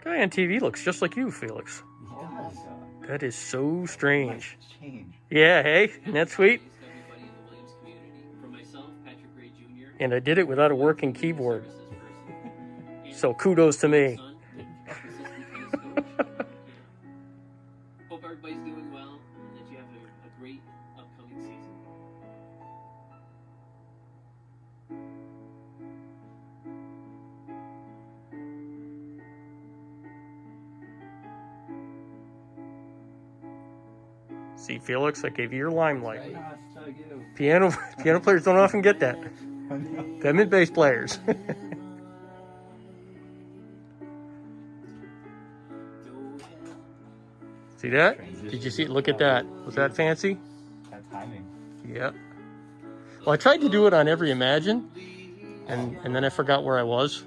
Guy on TV looks just like you, Felix. Oh, That is so strange. change. Yeah, hey, isn't that sweet? And I did it without a working keyboard. So kudos to me. Hope everybody's doing well and that you have a great upcoming season. See, Felix, I gave you your limelight. Piano players don't often get that. Them and bass players. See that? Did you see? Look at that. Was that fancy? That timing. Yep. Well, I tried to do it on every Imagine, and then I forgot where I was.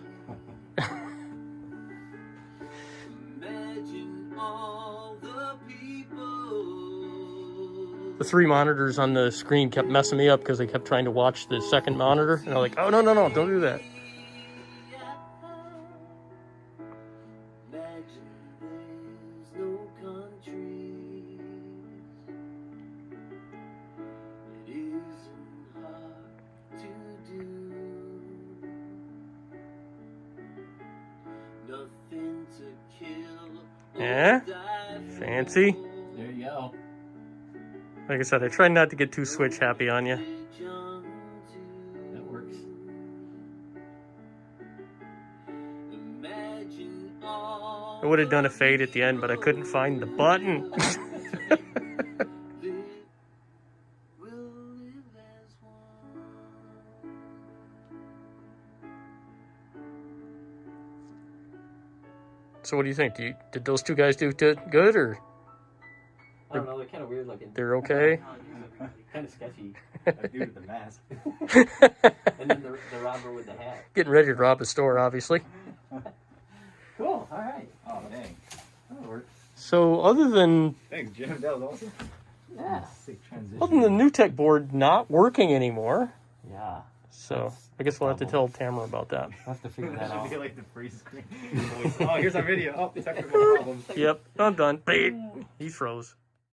The 3 monitors on the screen kept messing me up because I kept trying to watch the second monitor, and I'm like, oh, no, don't do that. Yeah? Fancy? There you go. Like I said, I try not to get too switch happy on you. That works. I would have done a fade at the end, but I couldn't find the button. So what do you think? Did those 2 guys do good, or I don't know, they're kind of weird looking. they're okay? Kind of sketchy. That dude with the mask. And then the robber with the hat. Getting ready to rob a store, obviously. Cool, alright. Oh, dang. That'll work. So other than Thanks, Jim. That was awesome. Yeah. Sick transition. other than the NewTek board not working anymore, Yeah. so I guess we'll have to tell Tamara about that. We'll have to figure that out. Should be like the freeze screen. Oh, here's our video. Oh, technical problems. Yep, I'm done. He froze.